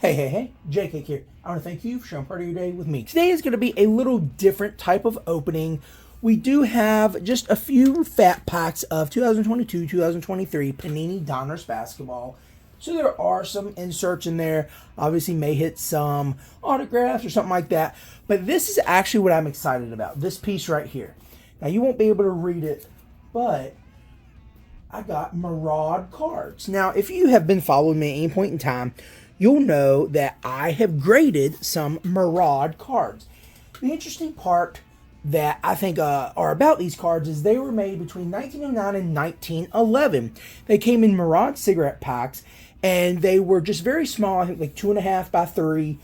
Hey, JK here. I want to thank you for sharing part of your day with me. Today is going to be a little different type of opening. We do have just a few fat packs of 2022-2023 Panini Donruss basketball. So there are some inserts in there. Obviously may hit some autographs or something like that. But this is actually what I'm excited about. This piece right here. Now you won't be able to read it, but I got Murad cards. Now if you have been following me at any point in time, you'll know that I have graded some Murad cards. The interesting part that I think are about these cards is they were made between 1909 and 1911. They came in Murad cigarette packs, and they were just very small, I think like 2.5 by 3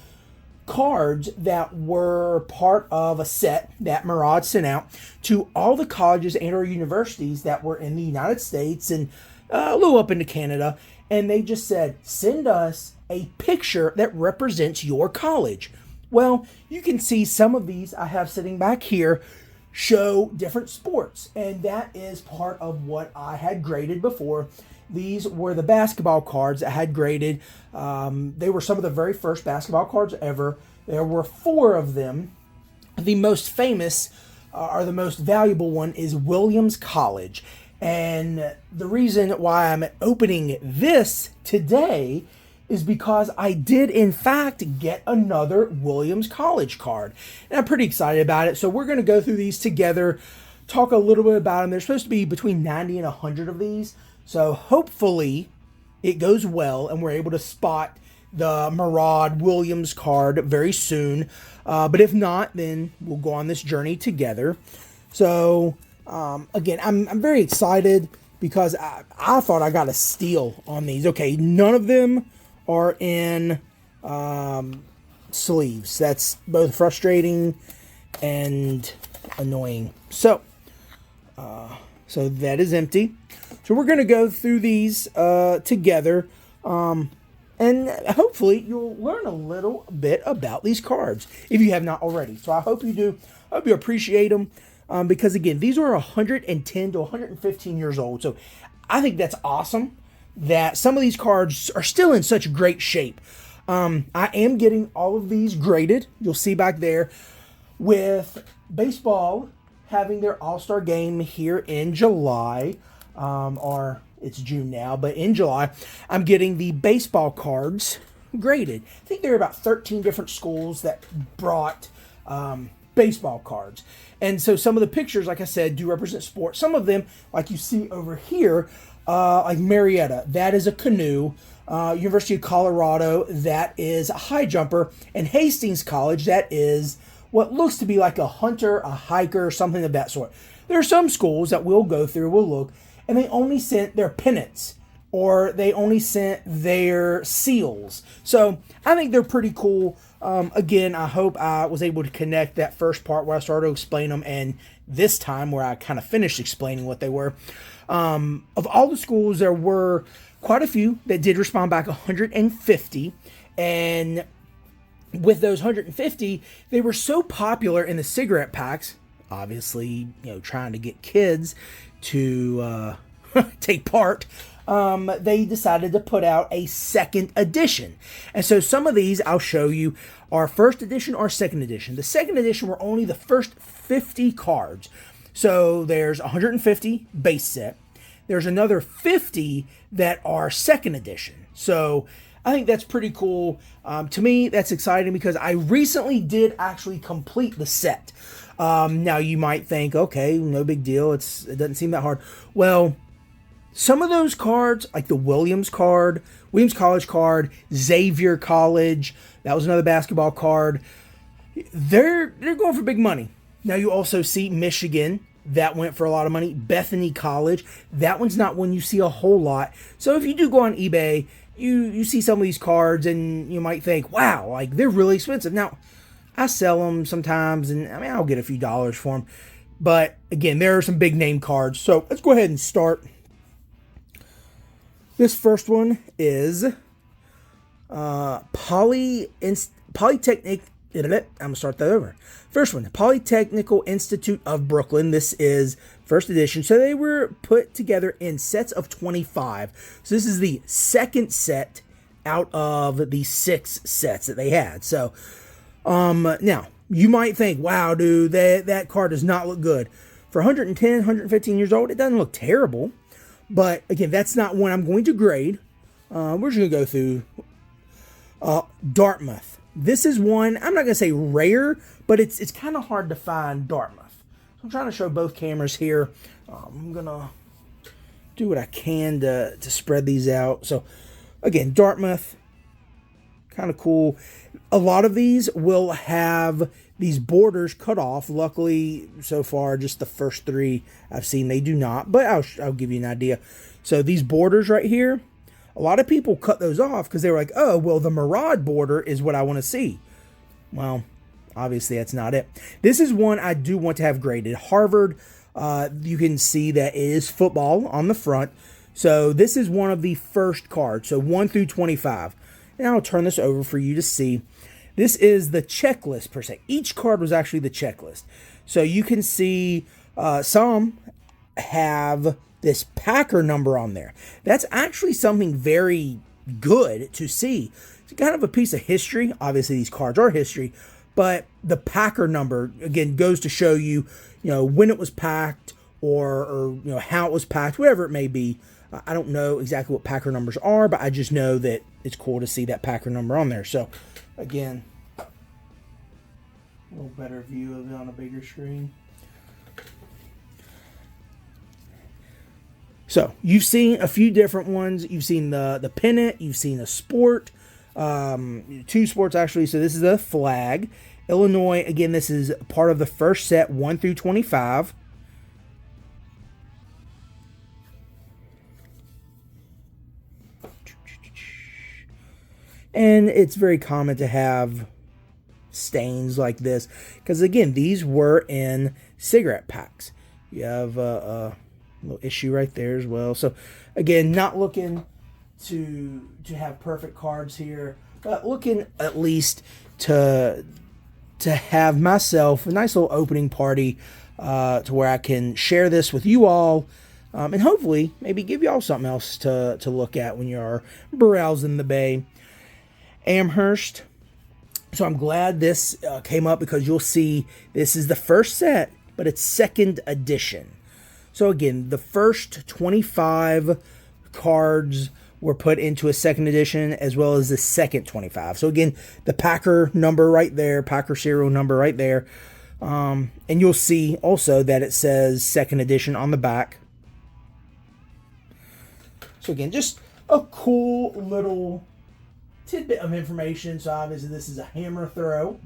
cards that were part of a set that Murad sent out to all the colleges and or universities that were in the United States and a little up into Canada. And they just said, send us a picture that represents your college. Well, you can see some of these I have sitting back here show different sports, and that is part of what I had graded before. These were the basketball cards I had graded. They were some of the very first basketball cards ever. There were 4 of them. The most famous or the most valuable one is Williams College. And the reason why I'm opening this today is because I did, in fact, get another Williams College card. And I'm pretty excited about it. So we're going to go through these together, talk a little bit about them. There's supposed to be between 90 and 100 of these. So hopefully it goes well and we're able to spot the Murad Williams card very soon. But if not, then we'll go on this journey together. So again, I'm very excited because I thought I got a steal on these. Okay, none of them are in sleeves. That's both frustrating and annoying. So that is empty. So we're going to go through these together, and hopefully you'll learn a little bit about these cards if you have not already. So I hope you do. I hope you appreciate them. Because again, these are 110 to 115 years old. So I think that's awesome that some of these cards are still in such great shape. I am getting all of these graded. You'll see back there with baseball having their All-Star game here in July, or it's June now, but in July, I'm getting the baseball cards graded. I think there are about 13 different schools that brought baseball cards. And so some of the pictures, like I said, do represent sports. Some of them, like you see over here, like Marietta, that is a canoe. University of Colorado, that is a high jumper. And Hastings College, that is what looks to be like a hunter, a hiker, something of that sort. There are some schools that we'll go through, we'll look, and they only sent their pennants, or they only sent their seals. So I think they're pretty cool. Again, I hope I was able to connect that first part where I started to explain them, and this time where I kind of finished explaining what they were. Of all the schools, there were quite a few that did respond back, 150, and with those 150, they were so popular in the cigarette packs, obviously, trying to get kids to take part. They decided to put out a second edition. And so some of these I'll show you are first edition or second edition. The second edition were only the first 50 cards. So there's 150 base set. There's another 50 that are second edition. So I think that's pretty cool. To me, that's exciting because I recently did actually complete the set. Now you might think, okay, no big deal. It doesn't seem that hard. Well, some of those cards, like the Williams College card, Xavier College, that was another basketball card, they're going for big money. Now you also see Michigan, that went for a lot of money. Bethany College, that one's not one you see a whole lot. So if you do go on eBay, you see some of these cards and you might think, wow, like they're really expensive. Now, I sell them sometimes, and I mean, I'll get a few dollars for them. But again, there are some big name cards. So let's go ahead and start. This first one is Polytechnic. I'm going to start that over. First one, Polytechnical Institute of Brooklyn. This is first edition. So they were put together in sets of 25. So this is the second set out of the 6 sets that they had. So, now, you might think, wow, dude, that card does not look good. For 110, 115 years old, it doesn't look terrible. But, again, that's not one I'm going to grade. We're just going to go through Dartmouth. This is one, I'm not going to say rare, but it's kind of hard to find Dartmouth. So I'm trying to show both cameras here. I'm going to do what I can to spread these out. So, again, Dartmouth, kind of cool. A lot of these will have these borders cut off. Luckily, so far, just the first 3 I've seen, they do not. But I'll give you an idea. So these borders right here, a lot of people cut those off because they were like, oh, well, the Murad border is what I want to see. Well, obviously, that's not it. This is one I do want to have graded. Harvard, you can see that it is football on the front. So this is one of the first cards. So 1 through 25. And I'll turn this over for you to see. This is the checklist, per se. Each card was actually the checklist. So you can see some have this Packer number on there. That's actually something very good to see. It's kind of a piece of history. Obviously, these cards are history. But the Packer number, again, goes to show you, when it was packed or how it was packed, whatever it may be. I don't know exactly what Packer numbers are, but I just know that it's cool to see that Packer number on there. So, again, a little better view of it on a bigger screen. So, you've seen a few different ones. You've seen the pennant. You've seen a sport. 2 sports, actually. So, this is a flag. Illinois, again, this is part of the first set, 1 through 25. And it's very common to have stains like this because, again, these were in cigarette packs. You have a little issue right there as well. So, again, not looking to have perfect cards here, but looking at least to have myself a nice little opening party to where I can share this with you all. And hopefully maybe give you all something else to look at when you're browsing the bay. Amherst. So I'm glad this came up because you'll see this is the first set, but it's 2nd edition. So again, the first 25 cards were put into a 2nd edition as well as the second 25. So again, the Packer number right there, Packer serial number right there. And you'll see also that it says 2nd edition on the back. So again, just a cool little tidbit of information. So obviously this is a hammer throw.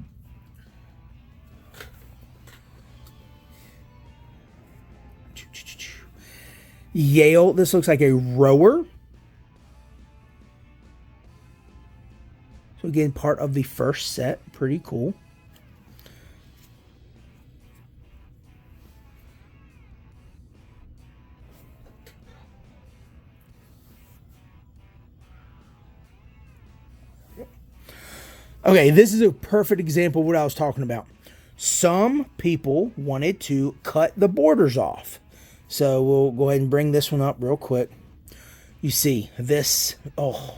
Yale, this looks like a rower. So again, part of the first set. Pretty cool. Okay, this is a perfect example of what I was talking about. Some people wanted to cut the borders off. So we'll go ahead and bring this one up real quick. You see this,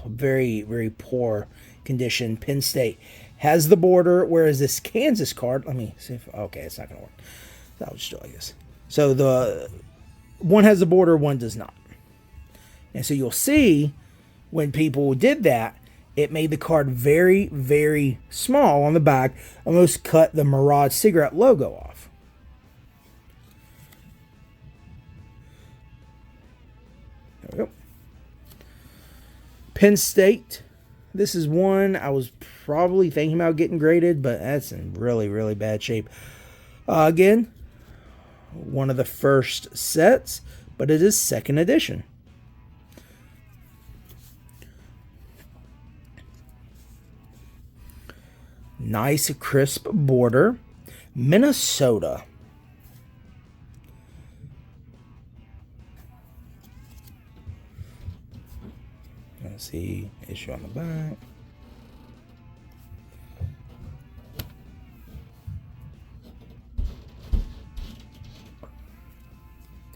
very, very poor condition. Penn State has the border, whereas this Kansas card, let me see if, okay, it's not going to work. That was just like this. So the one has the border, one does not. And so you'll see when people did that, it made the card very, very small on the back, almost cut the Murad cigarette logo off. There we go. Penn State. This is one I was probably thinking about getting graded, but that's in really, really bad shape. Again, one of the first sets, but it is 2nd edition. Nice crisp border. Minnesota. Let's see, issue on the back.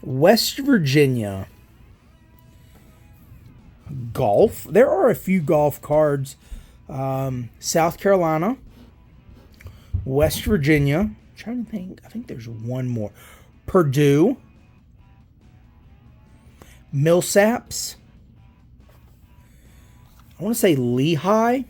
West Virginia. golf. There are a few golf cards. South Carolina, West Virginia. I'm trying to think. I think there's one more. Purdue, Millsaps. I want to say Lehigh.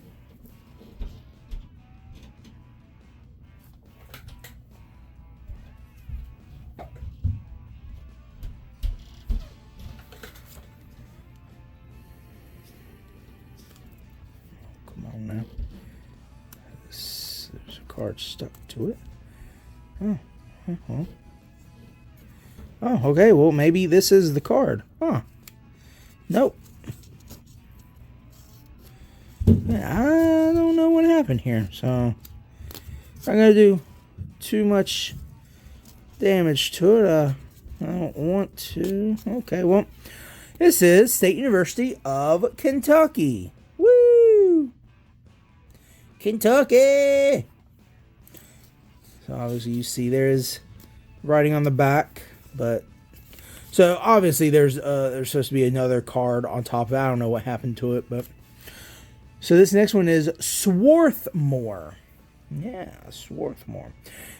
Come on now. There's a card stuck to it. Oh, okay. Well, maybe this is the card. Huh. Nope. I don't know what happened here, so I'm not going to do too much damage to it. I don't want to. Okay, well, this is State University of Kentucky. Woo! Kentucky! So obviously you see there's writing on the back, but so obviously there's supposed to be another card on top of it. I don't know what happened to it, but so this next one is Swarthmore. Yeah, Swarthmore.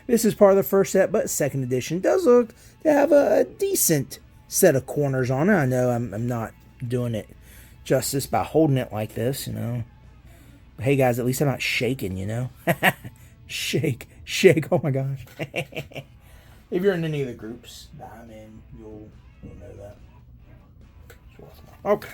This is part of the first set, but second edition does look to have a decent set of corners on it. I know I'm not doing it justice by holding it like this, you know. But hey guys, at least I'm not shaking, you know. Shake. Oh my gosh. If you're in any of the groups that I'm in, you'll know that. Okay.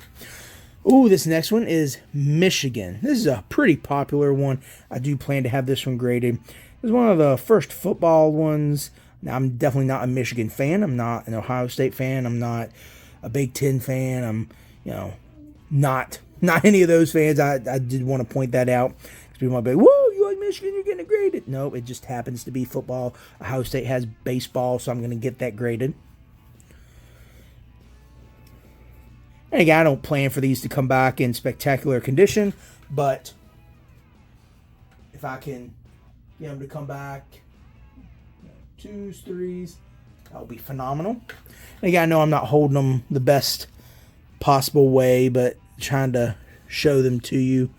Ooh, this next one is Michigan. This is a pretty popular one. I do plan to have this one graded. It's one of the first football ones. Now, I'm definitely not a Michigan fan. I'm not an Ohio State fan. I'm not a Big Ten fan. I'm, not any of those fans. I did want to point that out. People might be like, whoa, you like Michigan, you're getting it graded. No, it just happens to be football. Ohio State has baseball, so I'm going to get that graded. And again, I don't plan for these to come back in spectacular condition, but if I can get them to come back, 2s, 3s, that would be phenomenal. And again, I know I'm not holding them the best possible way, but trying to show them to you.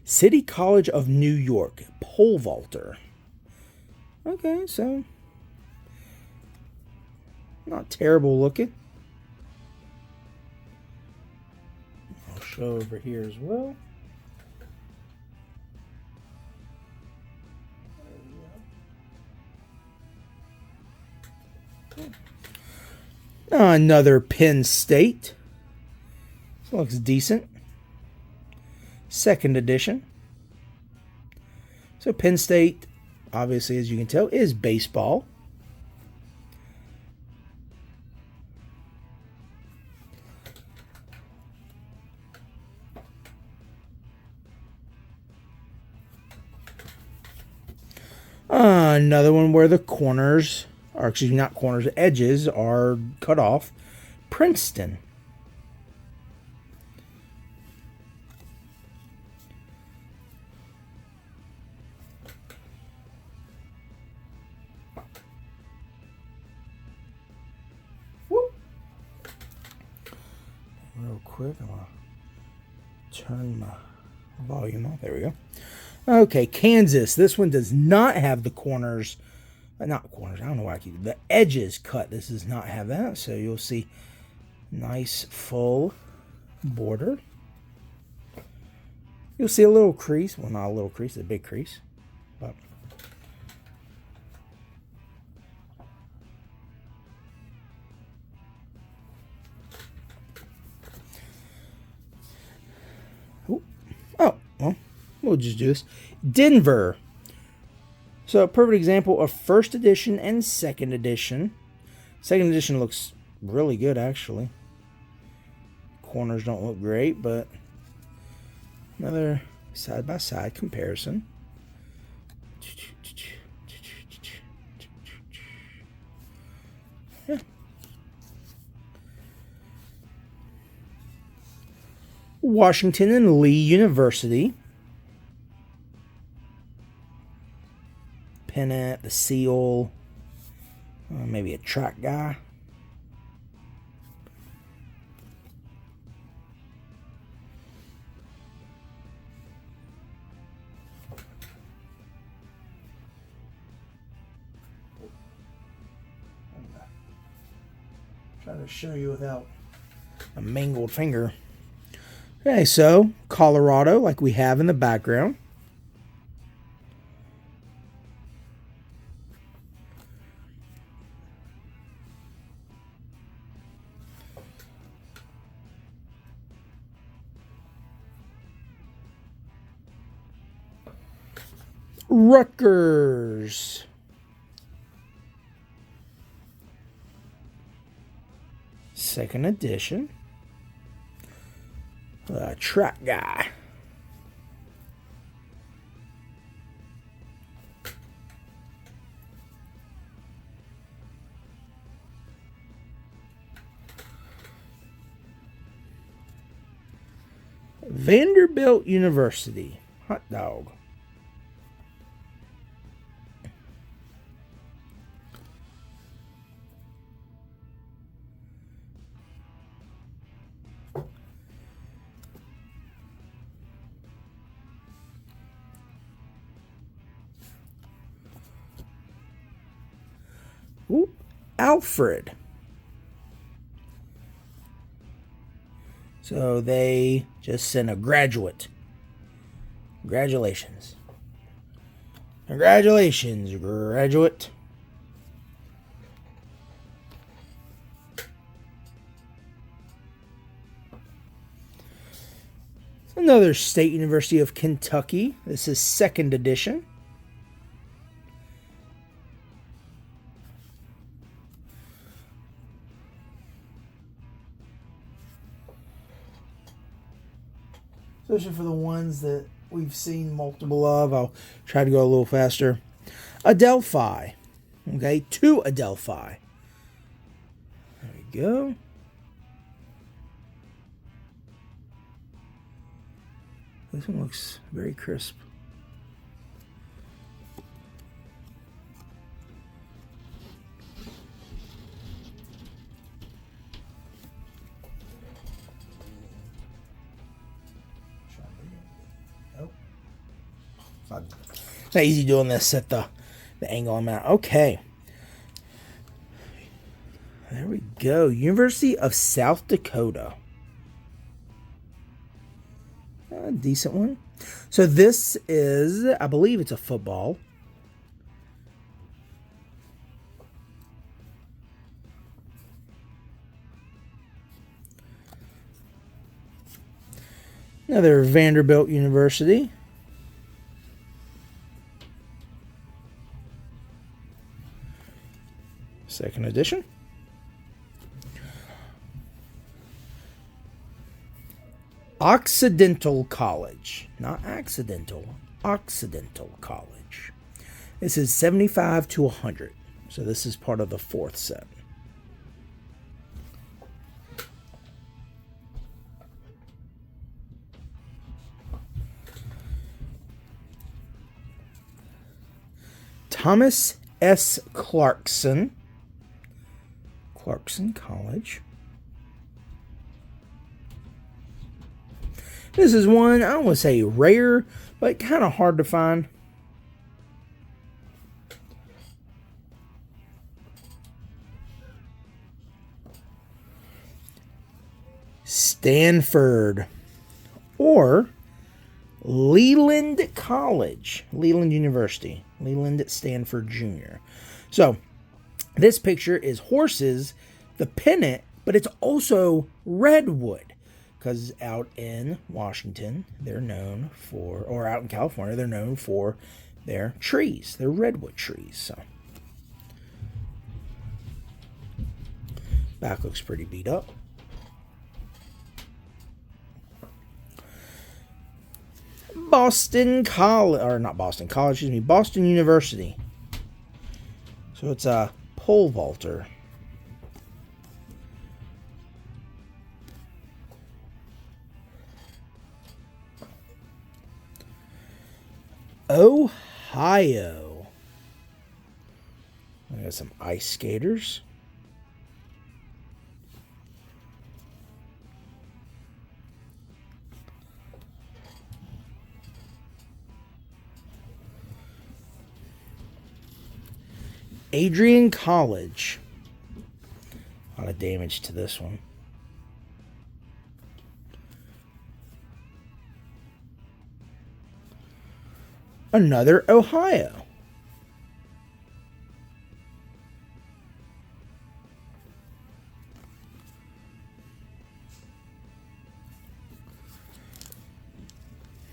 City College of New York, pole vaulter. Okay, so not terrible looking. I'll show over here as well. Another Penn State. This looks decent. Second edition. So Penn State, obviously, as you can tell, is baseball. Another one where the corners, or excuse me, not corners, edges are cut off. Princeton. Real quick, I'm going to turn my volume off. There we go. Okay, Kansas. This one does not have the corners. Not corners. I don't know why I keep the edges cut. This does not have that. So you'll see nice full border. You'll see a little crease. Well, not a little crease. A big crease. But oh, well, we'll just do this. Denver. So a perfect example of first edition and second edition. Second edition looks really good, actually. Corners don't look great, but another side-by-side comparison. Yeah. Washington and Lee University. Pennant, the seal, maybe a track guy. Try to show you without a mangled finger. Okay, so Colorado, like we have in the background. Rutgers. Second edition. Track guy. Vanderbilt University. Hot dog. Ooh, Alfred. So they just sent a graduate. Congratulations. Congratulations, graduate. Another State University of Kentucky. This is second edition. Especially for the ones that we've seen multiple of. I'll try to go a little faster. Adelphi. Okay, two Adelphi. There we go. This one looks very crisp. It's not easy doing this at the angle I'm at. Okay. There we go. University of South Dakota. A decent one. So this is, I believe it's a football. Another Vanderbilt University. Second edition. Occidental College. Not accidental. Occidental College. This is 75 to 100. So this is part of the fourth set. Thomas S. Clarkson. Clarkson College. This is one, I don't want to say rare, but kind of hard to find. Stanford or Leland College, Leland University, Leland at Stanford Jr. So this picture is horses, the pennant, but it's also redwood. Because out in Washington, they're known for, or out in California, they're known for their trees, their redwood trees. So back looks pretty beat up. Boston College, or not Boston College, excuse me, Boston University. So it's a pole vaulter. Ohio. I got some ice skaters. Adrian College. A lot of damage to this one. Another Ohio.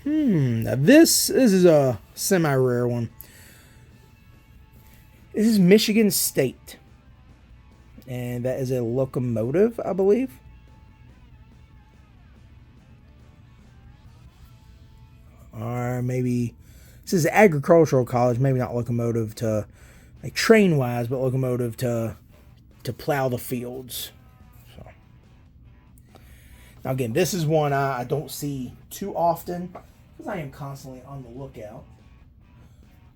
Now this is a semi-rare one. This is Michigan State. And that is a locomotive, I believe. Or maybe this is agricultural college, maybe not locomotive to like train wise, but locomotive to plow the fields. So now again, this is one I don't see too often because I am constantly on the lookout.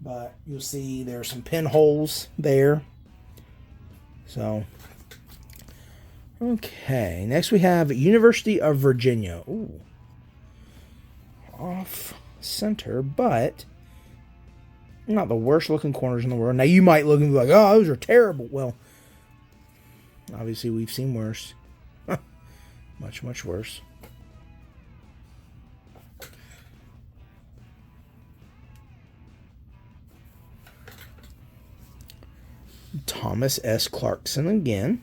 But you'll see there are some pinholes there. So okay, next we have University of Virginia. Ooh. Off center, but not the worst looking corners in the world. Now you might look and be like, oh, those are terrible. Well, obviously we've seen worse. Much, much worse. Thomas S. Clarkson again.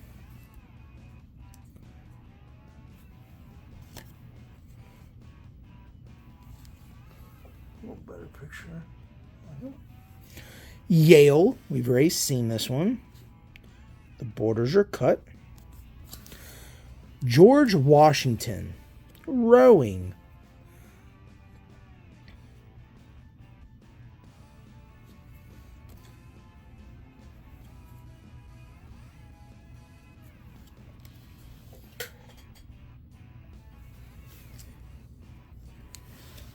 A little better picture. Yale. We've already seen this one. The borders are cut. George Washington. Rowing.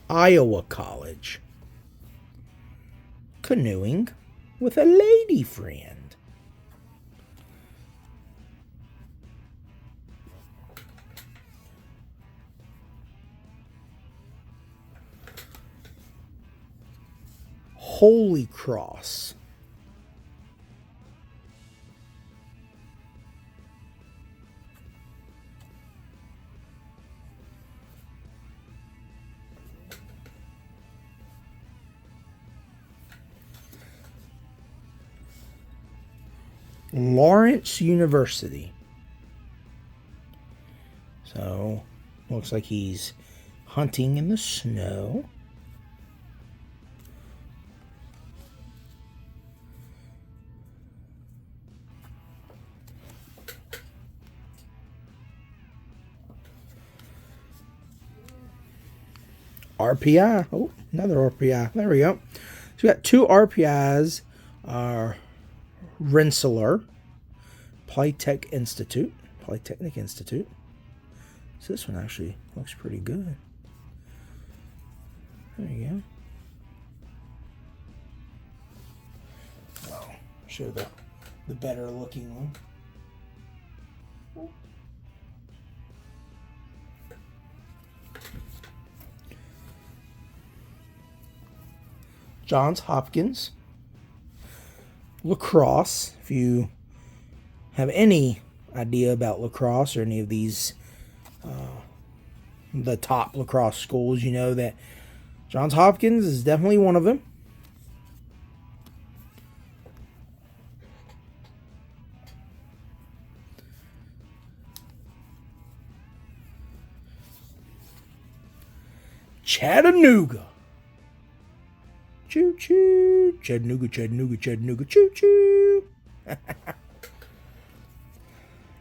Iowa College. Canoeing with a lady friend. Holy Cross. Lawrence University. So, looks like he's hunting in the snow. RPI. Oh, another RPI. There we go. So we got two RPIs. Rensselaer Polytechnic Institute. So this one actually looks pretty good. There you go. I'll show the better looking one. Johns Hopkins lacrosse. If you have any idea about lacrosse or any of these the top lacrosse schools, you know that Johns Hopkins is definitely one of them. Chattanooga. Choo choo. Chattanooga, Chattanooga, Chattanooga, choo choo.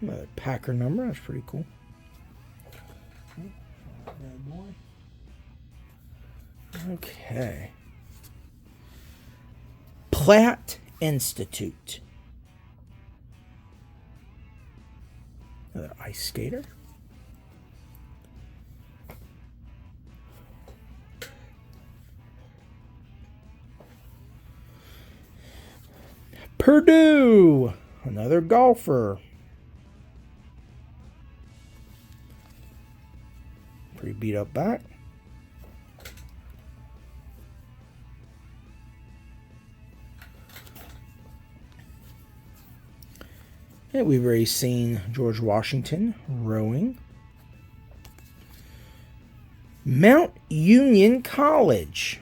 Another Packer number. That's pretty cool. Okay. Platt Institute. Another ice skater. Purdue, another golfer. Pretty beat up back. And we've already seen George Washington rowing. Mount Union College.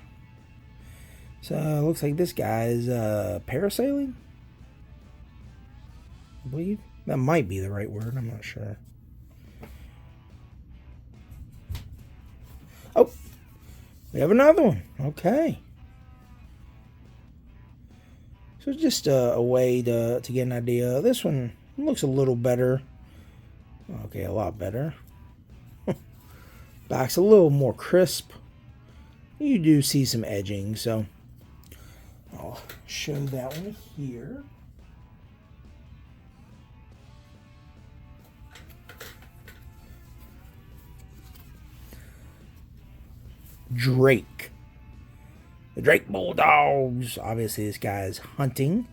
So it looks like this guy is parasailing, I believe. That might be the right word. I'm not sure. Oh, we have another one. Okay. So just a way to get an idea. This one looks a little better. Okay, a lot better. Back's a little more crisp. You do see some edging, so I'll show that one here. Drake. The Drake Bulldogs. Obviously, this guy is hunting,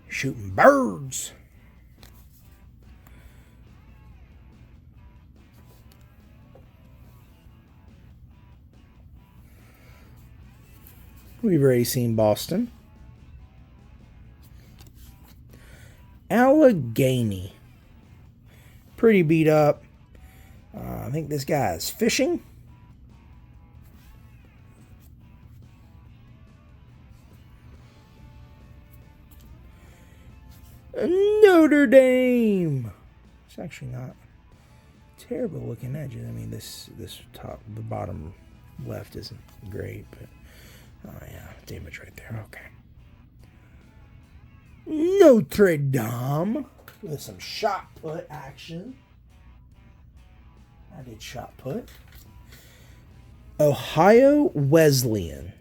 shooting birds. We've already seen Boston. Allegheny. Pretty beat up. I think this guy is fishing. Notre Dame. It's actually not terrible looking edges. I mean, this top, the bottom left isn't great, but oh yeah, damage right there. Okay. Notre Dame with some shot put action. I did shot put. Ohio Wesleyan.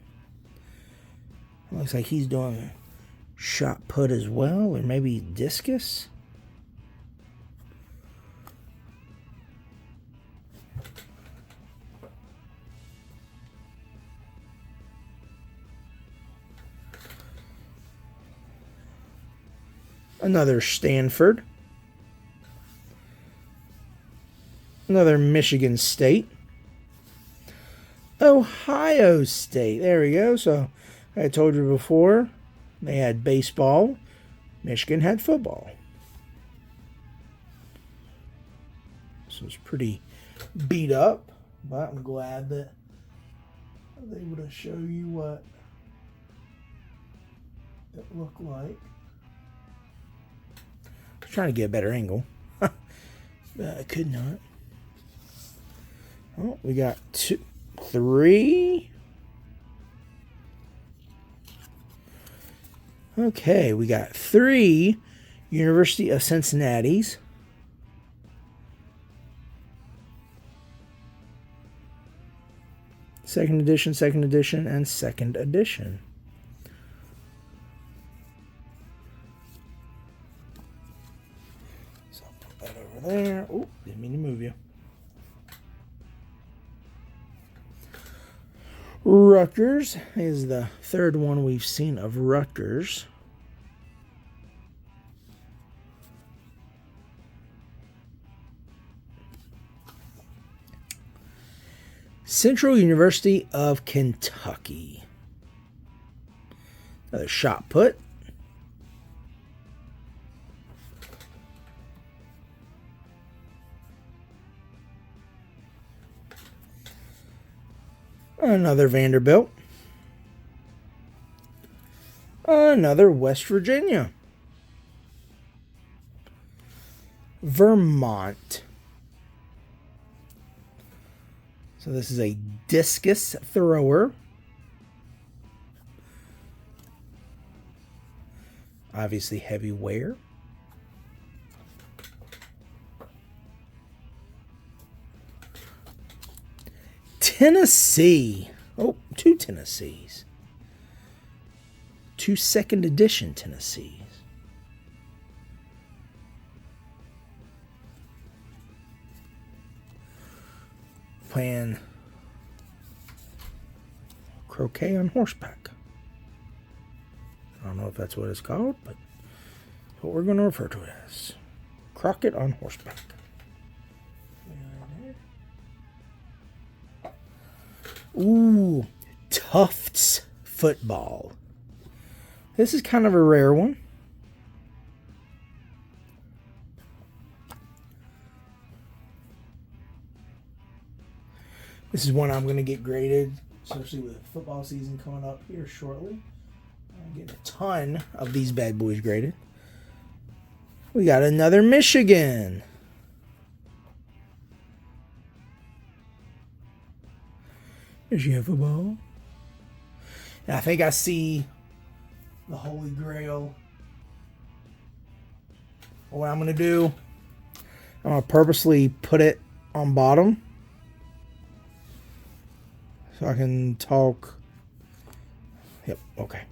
Looks like he's doing shot put as well, or maybe discus. Another Stanford. Another Michigan State. Ohio State. There we go. So I told you before, they had baseball. Michigan had football. So it's pretty beat up, but I'm glad that I was able to show you what it looked like. I was trying to get a better angle, but I could not. Oh, we got 3. Okay, we got 3 University of Cincinnati's. Second edition, and second edition. So I'll put that over there. Oh, didn't mean to move you. Rutgers is the third one we've seen of Rutgers. Central University of Kentucky. Another shot put. Another Vanderbilt. Another West Virginia. Vermont. So this is a discus thrower. Obviously heavy wear. Tennessee. Oh, 2 Tennessees. 2 second edition Tennessees. Playing croquet on horseback. I don't know if that's what it's called, but what we're going to refer to it as. Croquet on horseback. Ooh, Tufts football. This is kind of a rare one. This is one I'm going to get graded, especially with football season coming up here shortly. I'm getting a ton of these bad boys graded. We got another Michigan. There's your football. And I think I see the Holy Grail. What I'm going to do, I'm going to purposely put it on bottom so I can talk. Yep, okay.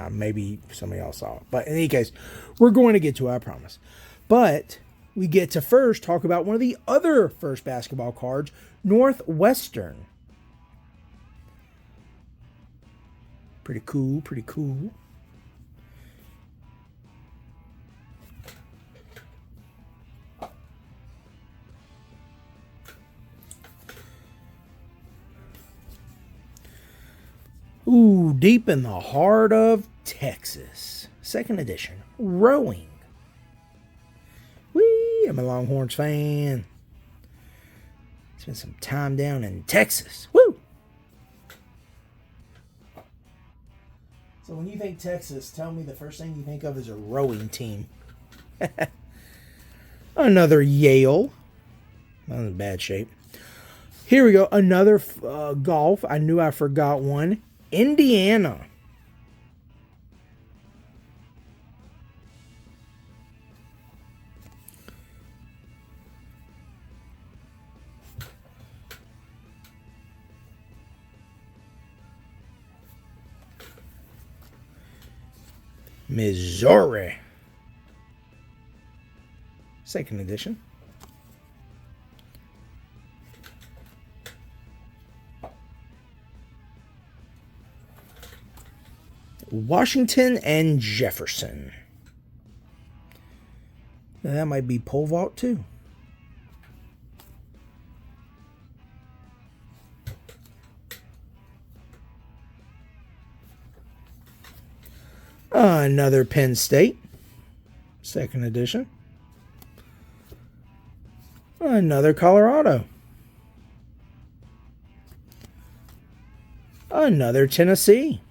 Maybe somebody else saw it. But in any case, we're going to get to it, I promise. But we get to first talk about one of the other first basketball cards, Northwestern. Pretty cool, pretty cool. Ooh, deep in the heart of Texas. Second edition. Rowing. Whee! I'm a Longhorns fan. Spent some time down in Texas. Woo! So when you think Texas, tell me the first thing you think of is a rowing team. Another Yale. Not in bad shape. Here we go. Another golf. I knew I forgot one. Indiana. Missouri. Second edition. Washington and Jefferson. Now that might be pole vault too. Another Penn State. Second edition. Another Colorado. Another Tennessee.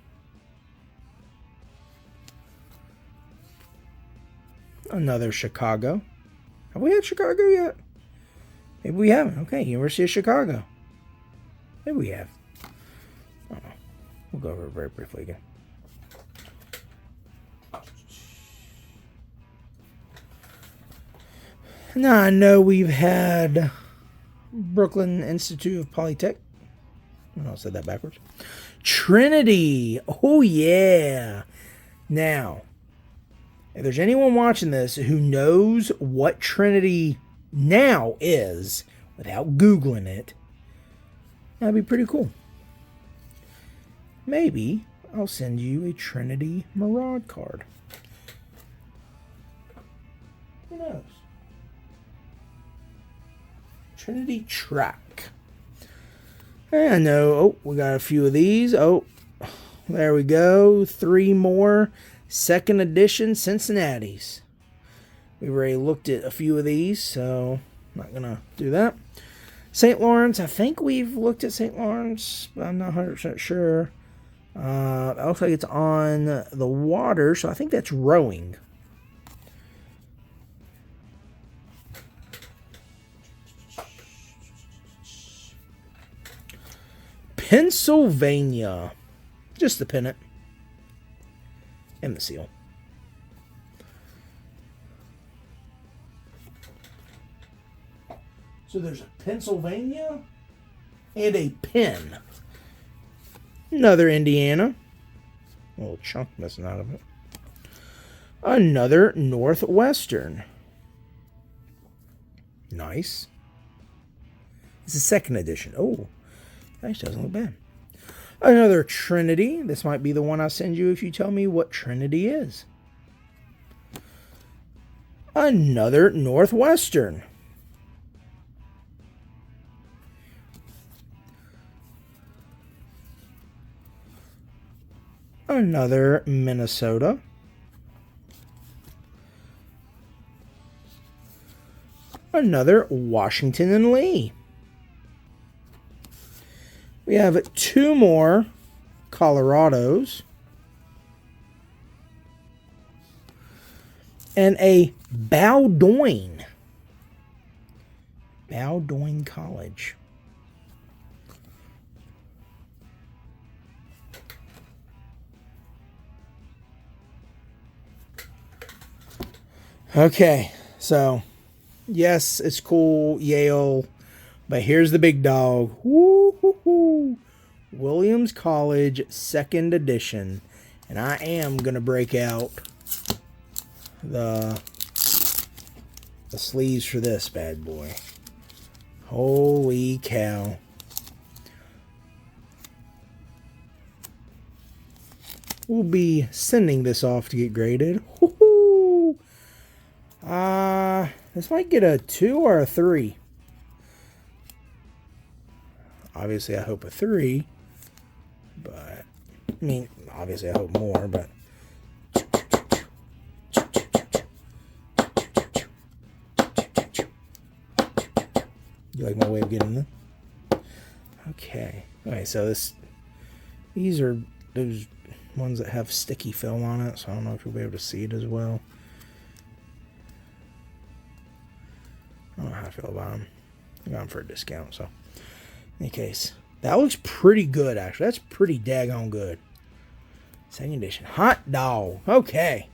Another Chicago. Have we had Chicago yet? Maybe we haven't. Okay, University of Chicago. Maybe we have. Oh, we'll go over it very briefly again. Now I know we've had Brooklyn Institute of Polytech. I said that backwards. Trinity. Oh, yeah. Now, if there's anyone watching this who knows what Trinity now is, without Googling it, that'd be pretty cool. Maybe I'll send you a Trinity Murad card. Who knows? Trinity Track. I know. Oh, we got a few of these. Oh, there we go. 3 more. Second edition Cincinnati's. We've already looked at a few of these, so I'm not going to do that. St. Lawrence. I think we've looked at St. Lawrence, but I'm not 100% sure. It looks like it's on the water, so I think that's rowing. Pennsylvania. Just the pennant. And the seal. So there's a Pennsylvania and a pin. Another Indiana. A little chunk missing out of it. Another Northwestern. Nice. It's a second edition. Oh, that doesn't look bad. Another Trinity. This might be the one I send you if you tell me what Trinity is. Another Northwestern. Another Minnesota. Another Washington and Lee. We have 2 more Colorados. And a Bowdoin. Bowdoin College. Okay, so yes, it's cool, Yale, but here's the big dog. Woo-hoo-hoo. Williams College 2nd edition, and I am gonna break out the sleeves for this bad boy. Holy cow! We'll be sending this off to get graded. Woo-hoo. This might get a 2 or a 3. Obviously, I hope a 3. But, I mean, obviously, I hope more, but. You like my way of getting them? Okay. Okay, so these are those ones that have sticky film on it, so I don't know if you'll be able to see it as well. I don't know how I feel about them. I got them for a discount, so. In any case, that looks pretty good, actually. That's pretty daggone good. 2nd edition. Hot dog. Okay.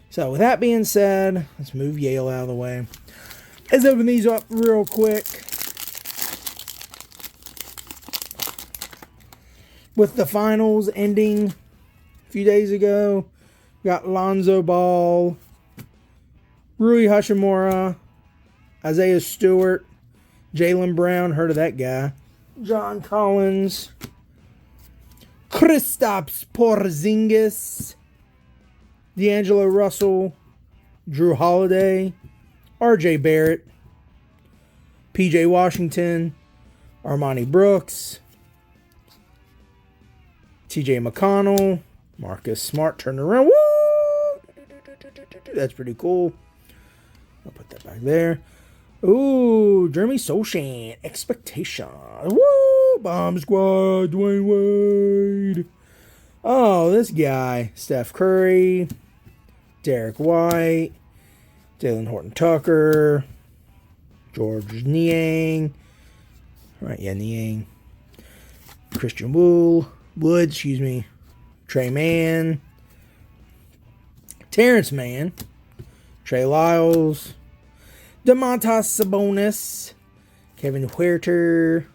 So, with that being said, let's move Yale out of the way. Let's open these up real quick. With the finals ending a few days ago, we got Lonzo Ball, Rui Hachimura, Isaiah Stewart, Jaylen Brown, heard of that guy, John Collins, Kristaps Porzingis, D'Angelo Russell, Drew Holiday, RJ Barrett, PJ Washington, Armani Brooks, TJ McConnell, Marcus Smart, turn around. Woo! That's pretty cool. I'll put that back there. Ooh, Jeremy Sochan, Expectation. Woo! Bomb Squad, Dwayne Wade. Oh, this guy. Steph Curry, Derek White, Jalen Horton-Tucker, George Niang. Right, yeah, Niang. Christian Woods, excuse me. Trey Mann. Terrence Mann. Trey Lyles. Domantas Sabonis. Kevin Huerter.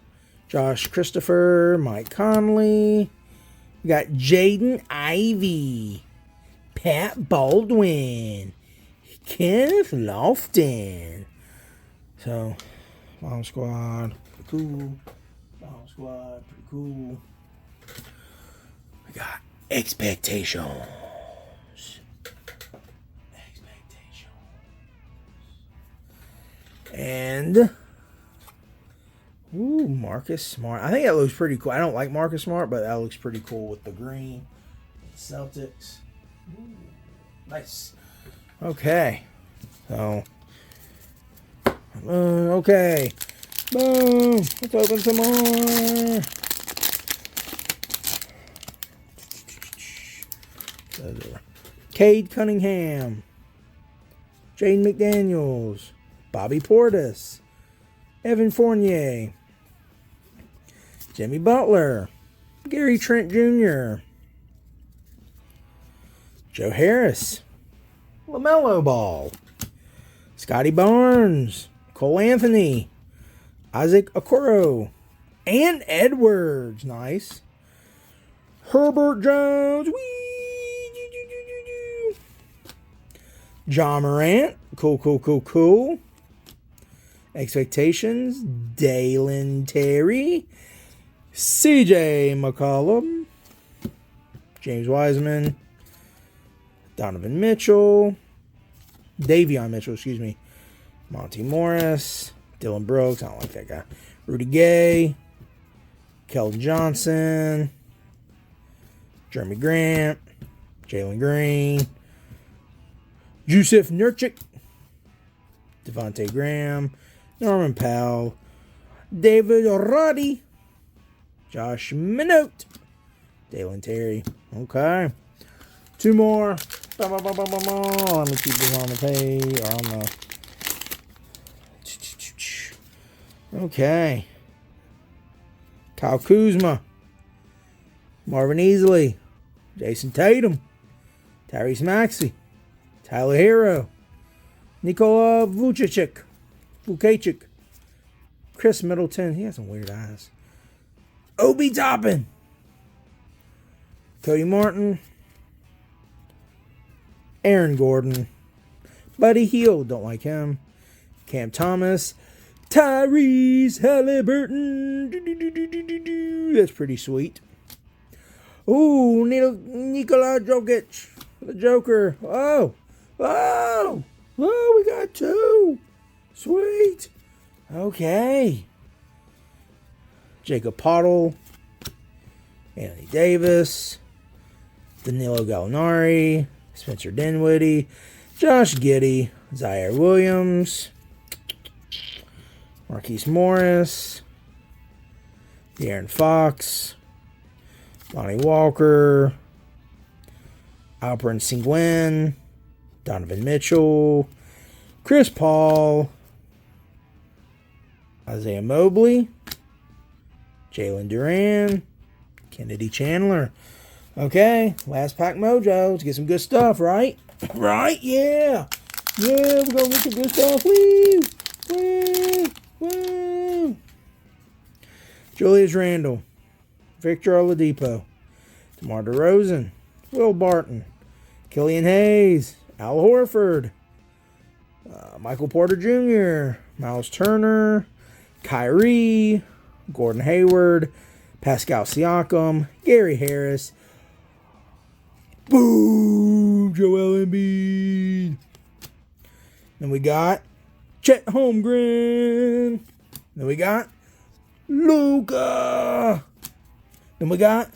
Josh Christopher. Mike Conley. We got Jaden Ivey. Pat Baldwin. Kenneth Lofton. So, Bomb Squad, pretty cool. Bomb Squad, pretty cool. We got Expectations. And, ooh, Marcus Smart. I think that looks pretty cool. I don't like Marcus Smart, but that looks pretty cool with the green. Celtics. Ooh, nice. Okay. So, okay. Boom. Let's open some more. Cade Cunningham. Jaden McDaniels. Bobby Portis. Evan Fournier. Jimmy Butler. Gary Trent Jr. Joe Harris. LaMelo Ball. Scotty Barnes. Cole Anthony. Isaac Okoro. And Edwards. Nice. Herbert Jones. Whee! John Morant. Cool. Expectations. Dalen Terry. CJ McCollum. James Wiseman. Donovan Mitchell. Davion Mitchell, excuse me. Monty Morris. Dylan Brooks. I don't like that guy. Rudy Gay. Keldon Johnson. Jeremy Grant. Jalen Green. Jusuf Nurkic. Devontae Graham. Norman Powell. David Roddy. Josh Minot. Dalen Terry. Okay. 2 more. Let me keep this on the page. On the... Okay. Kyle Kuzma. Marvin Easley. Jason Tatum. Tyrese Maxey. Tyler Hero. Nikola Vucevic. Chris Middleton. He has some weird eyes. Obi Toppin. Cody Martin. Aaron Gordon. Buddy Hield. Don't like him. Cam Thomas. Tyrese Halliburton. That's pretty sweet. Ooh, Nikola Jokic. The Joker. Oh, we got 2. Sweet. Okay. Jacob Pottle. Anthony Davis. Danilo Gallinari. Spencer Dinwiddie. Josh Giddey. Zaire Williams. Marquise Morris. De'Aaron Fox. Lonnie Walker. Alperen Sengun. Donovan Mitchell. Chris Paul. Isaiah Mobley. Jalen Duran. Kennedy Chandler. Okay, last pack mojo. Let's get some good stuff, right? Right? Yeah. Yeah, we're going to get some good stuff. Woo! Woo! Woo! Julius Randle. Victor Oladipo. DeMar DeRozan. Will Barton. Killian Hayes. Al Horford. Michael Porter Jr. Miles Turner. Kyrie. Gordon Hayward. Pascal Siakam. Gary Harris. Boom! Joel Embiid. Then we got Chet Holmgren. Then we got Luka. Then we got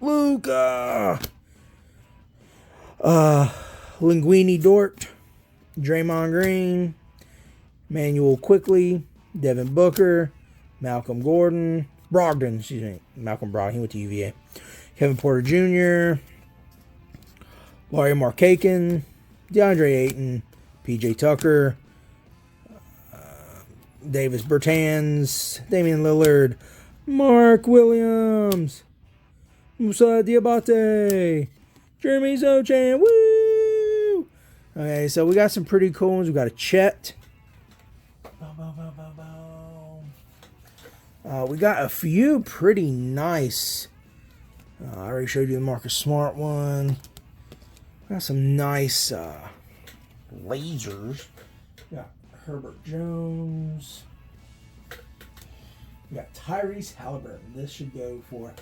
Luka. Linguini Dort. Draymond Green. Manuel Quickley. Devin Booker. Malcolm Gordon. Brogdon. Excuse me. Malcolm Brogdon. He went to UVA. Kevin Porter Jr. Laurie Markkanen. DeAndre Ayton. PJ Tucker. Davis Bertans. Damian Lillard. Mark Williams. Musa Diabate. Jeremy Sochan. Woo! Okay, so we got some pretty cool ones. We got a Chet. We got a few pretty nice. I already showed you the Marcus Smart one. Got some nice lasers. We got Herbert Jones. We got Tyrese Halliburton. This should go for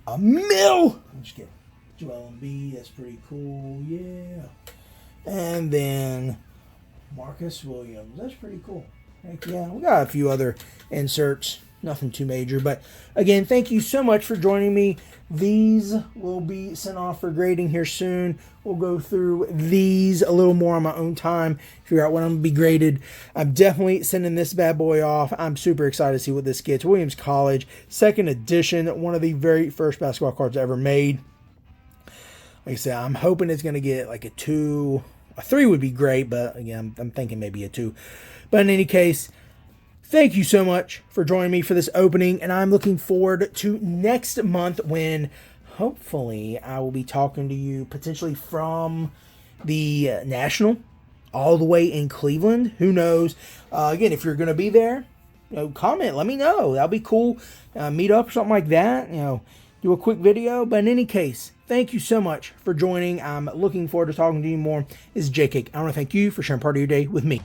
$1 million. I'm just kidding. Joel Embiid. That's pretty cool. Yeah. And then Marcus Williams. That's pretty cool. Heck yeah. We got a few other inserts. Nothing too major. But again, thank you so much for joining me. These will be sent off for grading here soon. We'll go through these a little more on my own time, figure out when I'm going to be graded. I'm definitely sending this bad boy off. I'm super excited to see what this gets. Williams College, 2nd edition, one of the very first basketball cards ever made. Like I said, I'm hoping it's going to get like a 2. A 3 would be great, but again, I'm thinking maybe a 2. But in any case, thank you so much for joining me for this opening, and I'm looking forward to next month when hopefully I will be talking to you potentially from the National all the way in Cleveland. Who knows? Again, if you're going to be there, comment, let me know. That'll be cool. Meet up or something like that. Do a quick video. But in any case, thank you so much for joining. I'm looking forward to talking to you more. This is J-Cake. I want to thank you for sharing part of your day with me.